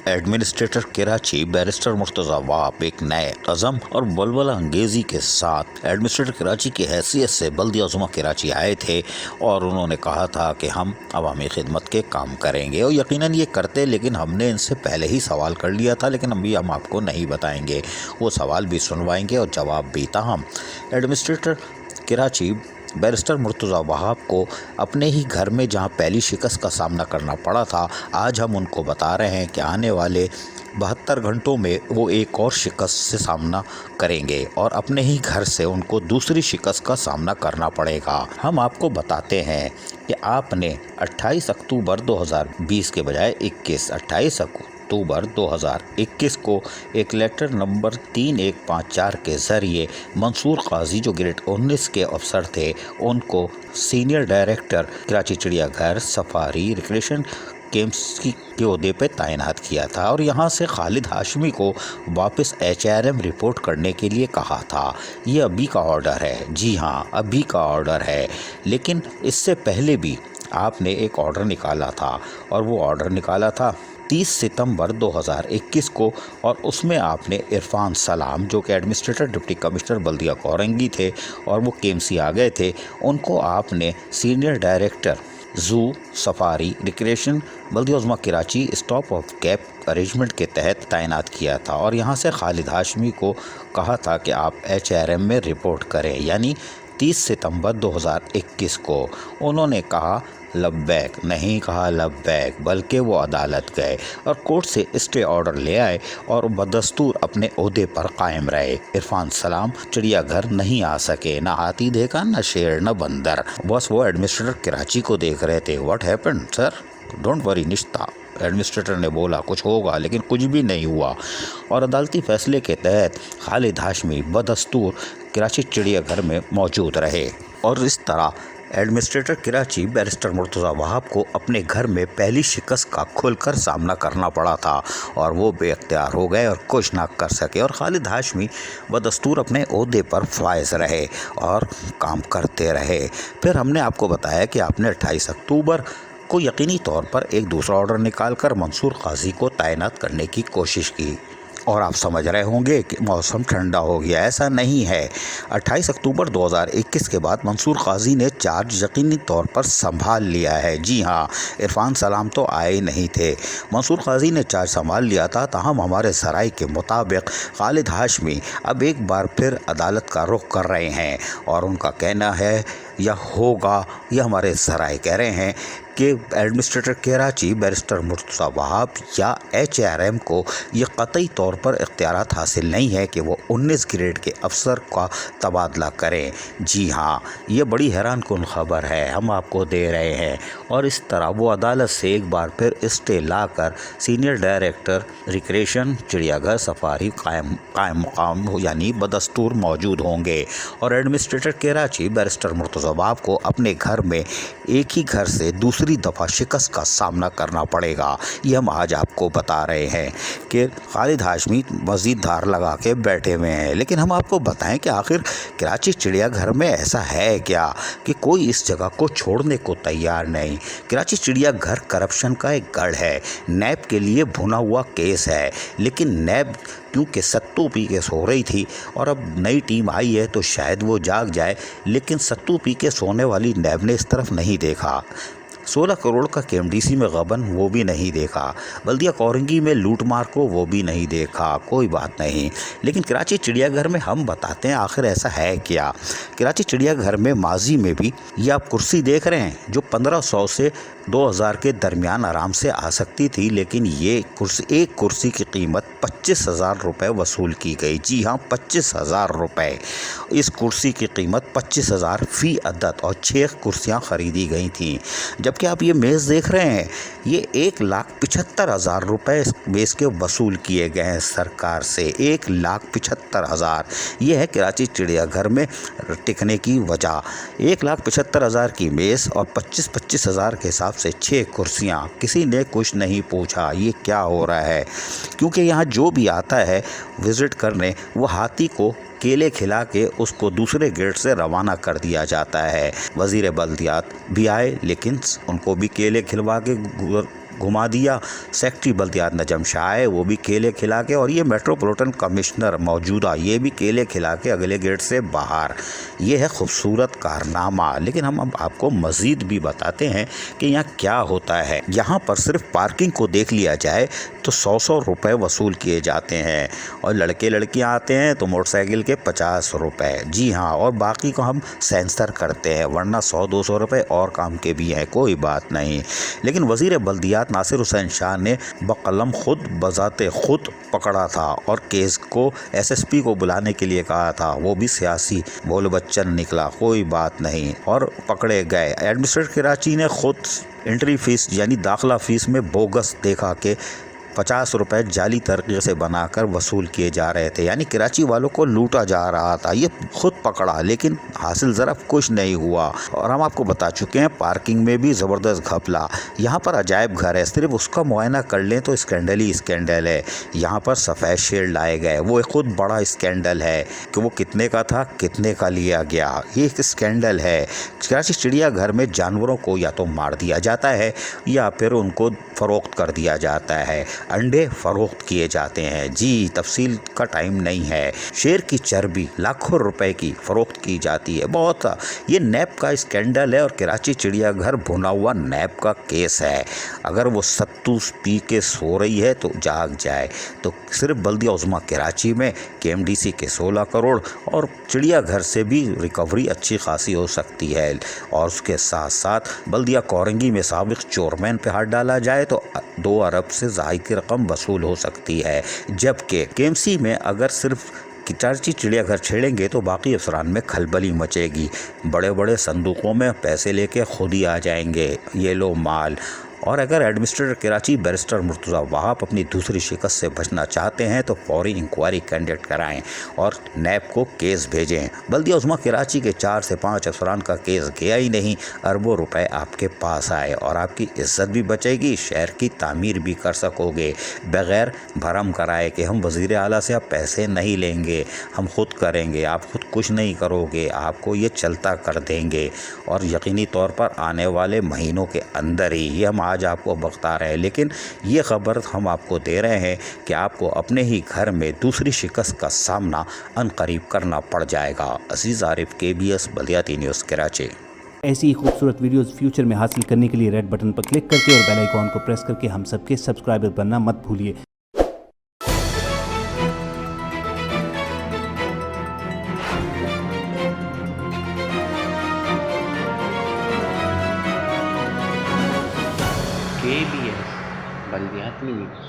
Administrator Karachi barrister Murtaza Wahab एक नए अज़म और बलबला अंगेज़ी के साथ एडमिनिस्ट्रेटर कराची की हैसियत से बल्दिया जुमा कराची आए थे और उन्होंने कहा था कि हम अवामी खिदमत के काम करेंगे और यकीनन ये करते, लेकिन हमने इनसे पहले ही सवाल कर लिया था, लेकिन अभी हम आपको नहीं बताएंगे। वो सवाल भी सुनवाएंगे और जवाब भी। ताहम एडमिनिस्ट्रेटर कराची बैरिस्टर मुर्तज़ा वहाब को अपने ही घर में जहां पहली शिकस्त का सामना करना पड़ा था, आज हम उनको बता रहे हैं कि आने वाले 72 घंटों में वो एक और शिकस्त से सामना करेंगे और अपने ही घर से उनको दूसरी शिकस्त का सामना करना पड़ेगा। हम आपको बताते हैं कि आपने 28 अक्टूबर 2020 के बजाय 28 अक्टूबर 2021 को एक लेटर नंबर 3154 के ज़रिए मंसूर काजी जो ग्रेड 19 के अफसर थे, उनको सीनियर डायरेक्टर कराची चिड़ियाघर सफारी रिक्रिएशन गेम्स के ओहदे पे तैनात किया था और यहाँ से खालिद हाशमी को वापस HRM रिपोर्ट करने के लिए कहा था। ये अभी का ऑर्डर है, जी हाँ अभी का ऑर्डर है, लेकिन इससे पहले भी आपने एक ऑर्डर निकाला था और वो ऑर्डर निकाला था 30 सितंबर 2021 को और उसमें आपने इरफान सलाम जो कि एडमिनिस्ट्रेटर डिप्टी कमिश्नर बल्दिया कोरंगी थे और वो KMC आ गए थे, उनको आपने senior director zoo safari recreation बल्दिया उज़्मा Karachi stop of gap arrangement के तहत तैनात किया था और यहाँ से खालिद हाशमी को कहा था कि आप HRM में रिपोर्ट करें, यानी 30 सितंबर 2021 को। उन्होंने कहा लब्बैक, नहीं कहा लब्बैक, बल्कि वो अदालत गए और कोर्ट से स्टे ऑर्डर ले आए और बदस्तूर अपने ओहदे पर कायम रहे। इरफान सलाम चिड़ियाघर नहीं आ सके, ना हाथी देखा, ना शेर, ना बंदर, बस वो एडमिनिस्ट्रेटर कराची को देख रहे थे। What happened sir? Don't worry Nishta, administrator ने बोला कुछ होगा, लेकिन कुछ भी नहीं हुआ और अदालती फैसले के तहत खालिद हाशमी बदस्तूर कराची चिड़ियाघर में मौजूद रहे और इस तरह एडमिनिस्ट्रेटर कराची बैरिस्टर मुर्तज़ा वहाब को अपने घर में पहली शिकस्त का खुलकर सामना करना पड़ा था और वो बेख्तियार हो गए और कुछ ना कर सके और खालिद हाशमी बदस्तूर अपने ओहदे पर फायज रहे और काम करते रहे। फिर हमने आपको बताया कि आपने 28 अक्टूबर को यकीनी तौर पर एक दूसरा ऑर्डर निकालकर मंसूर काजी को तैनात करने की कोशिश की और आप समझ रहे होंगे कि मौसम ठंडा हो गया। ऐसा नहीं है। 28 अक्टूबर 2021 के बाद मंसूर काजी ने चार्ज यकीनी तौर पर संभाल लिया है। जी हाँ, इरफान सलाम तो आए नहीं थे, मंसूर काजी ने चार्ज संभाल लिया था। ताहम हमारे सराय के मुताबिक खालिद हाशमी अब एक बार फिर अदालत का रुख कर रहे हैं और उनका कहना है या होगा, यह हमारे सराय कह रहे हैं कि एडमिनिस्ट्रेटर कराची बैरिस्टर मुर्तज़ा वहाब या HRM को ये कतई तौर पर इख्तियारात हासिल नहीं है कि वो 19 ग्रेड के अफसर का तबादला करें। जी हाँ, ये बड़ी हैरान कुन खबर है, हम आपको दे रहे हैं और इस तरह वो अदालत से एक बार फिर स्टे लाकर सीनियर डायरेक्टर रिक्रिएशन चिड़ियाघर सफारी कायम मकाम यानी बदस्तूर मौजूद होंगे और एडमिनिस्ट्रेटर कराची बैरिस्टर मुर्तज़ा वहाब को अपने घर में एक ही घर से दूसरी दफ़ा शिकस्त का सामना करना पड़ेगा। ये हम आज आपको बता रहे हैं कि खालिद हाशमी मज़ीद धार लगा के बैठे हुए हैं, लेकिन हम आपको बताएं कि आखिर कराची चिड़ियाघर में ऐसा है क्या कि कोई इस जगह को छोड़ने को तैयार नहीं। कराची चिड़ियाघर करप्शन का एक गढ़ है, नैब के लिए भुना हुआ केस है, लेकिन नैब क्योंकि सत्तू पी के सो रही थी और अब नई टीम आई है तो शायद वो जाग जाए, लेकिन सत्तू पी के सोने वाली नैब ने इस तरफ नहीं देखा। 16 करोड़ का KMDC में गबन, वो भी नहीं देखा। बल्दिया कोरंगी में लूट मार को, वो भी नहीं देखा। कोई बात नहीं, लेकिन कराची चिड़ियाघर में हम बताते हैं आखिर ऐसा है क्या। कराची चिड़ियाघर में माजी में भी ये आप कुर्सी देख रहे हैं जो 1500 से 2000 के दरमियान आराम से आ सकती थी, लेकिन ये एक कुर्सी की कीमत 25,000 रुपये वसूल की गई। जी हाँ, 25,000 रुपये। इस कुर्सी की कीमत 25,000 फ़ी अदद और 6 कुर्सियाँ ख़रीदी गई थीं। जबकि आप ये मेज़ देख रहे हैं, ये 1,75,000 रुपये इस मेज़ के वसूल किए गए हैं सरकार से। 1,75,000। ये है कराची चिड़ियाघर में टिकने की वजह। 1,75,000 की मेज़ और 25,000 के हिसाब से 6 कुर्सियाँ। किसी ने कुछ नहीं पूछा ये क्या हो रहा है, क्योंकि यहाँ जो भी आता है विज़िट करने, वो हाथी को केले खिला के उसको दूसरे गेट से रवाना कर दिया जाता है। वज़ीर बल्दियात भी आए, लेकिन उनको भी केले खिलवा के घुमा दिया। सेक्रेटरी बल्दियात नजम शाह है, वो भी केले खिला के, और ये मेट्रोपॉलिटन कमिश्नर मौजूदा, ये भी केले खिला के अगले गेट से बाहर। ये है खूबसूरत कारनामा। लेकिन हम अब आपको मज़ीद भी बताते हैं कि यहाँ क्या होता है। यहाँ पर सिर्फ पार्किंग को देख लिया जाए तो 100 रुपये वसूल किए जाते हैं, और लड़के लड़कियाँ आते हैं तो मोटरसाइकिल के 50 रुपये। जी हाँ, और बाकी को हम सेंसर करते हैं, वरना 100-200 रुपये और काम के भी हैं, कोई बात नहीं। लेकिन वज़ीर बल्दियात नासिर हुसैन शाह ने बकलम खुद बजाते खुद पकड़ा था और केस को SSP को बुलाने के लिए कहा था। वो भी सियासी बोल बच्चन निकला, कोई बात नहीं, और पकड़े गए। एडमिनिस्ट्रेटर कराची ने खुद एंट्री फीस यानी दाखिला फ़ीस में बोगस देखा के 50 रुपये जाली तरीके से बनाकर वसूल किए जा रहे थे, यानी कराची वालों को लूटा जा रहा था। ये खुद पकड़ा, लेकिन हासिल ज़रा कुछ नहीं हुआ। और हम आपको बता चुके हैं पार्किंग में भी ज़बरदस्त घपला। यहाँ पर अजायब घर है, सिर्फ उसका मुआयना कर लें तो स्कैंडल ही स्कैंडल है। यहाँ पर सफ़ेद शेर लाए गए, वो एक खुद बड़ा स्कैंडल है कि वो कितने का था, कितने का लिया गया, ये एक स्कैंडल है। कराची चिड़ियाघर में जानवरों को या तो मार दिया जाता है या फिर उनको फ़रोख्त कर दिया जाता है, अंडे फ़रोख्त किए जाते हैं। जी, तफसील का टाइम नहीं है। शेर की चर्बी लाखों रुपए की फ़रोख्त की जाती है। बहुत ये नैब का स्कैंडल है, और कराची चिड़ियाघर भुना हुआ नैब का केस है। अगर वो सत्तू पी के सो रही है तो जाग जाए। तो सिर्फ बल्दिया उज़्मा कराची में KMDC के 16 करोड़ और चिड़ियाघर से भी रिकवरी अच्छी खासी हो सकती है। और उसके साथ साथ बल्दिया कोरंगी में साबिक चोरमैन पे हाथ डाला जाए तो 2 अरब से ज़ायद की रकम वसूल हो सकती है। जबकि KMC में अगर सिर्फ कराची चिड़ियाघर छेड़ेंगे तो बाकी अफसरान में खलबली मचेगी। बड़े बड़े संदूकों में पैसे लेके खुद ही आ जाएंगे, ये लो माल। और अगर एडमिनिस्ट्रेटर कराची बैरिस्टर मुर्तज़ा वहाब अपनी दूसरी शिकस्त से बचना चाहते हैं तो फौरी इंक्वायरी कैंडिडेट कराएं और नैब को केस भेजें। बल्दिया उज़्मा कराची के 4 से 5 अफसरान का केस गया ही नहीं, अरबों रुपए आपके पास आए, और आपकी इज्जत भी बचेगी, शहर की तामीर भी कर सकोगे बग़ैर भरम कराए कि हम वज़ीर आला से अब पैसे नहीं लेंगे, हम खुद करेंगे। आप खुद कुछ नहीं करोगे, आपको ये चलता कर देंगे, और यकीनी तौर पर आने वाले महीनों के अंदर ही, ये हम आज आपको बता रहे हैं, लेकिन ये खबर हम आपको दे रहे हैं कि आपको अपने ही घर में दूसरी शिकस्त का सामना अनकरीब करना पड़ जाएगा। अजीज़ आरिफ, KBS बल्दियाती न्यूज़ कराची। ऐसी ही खूबसूरत वीडियोस फ्यूचर में हासिल करने के लिए रेड बटन पर क्लिक करके और बेल आइकॉन को प्रेस करके हम सबके सब्सक्राइबर बनना मत भूलिए। KBS बल्दियाती न्यूज़।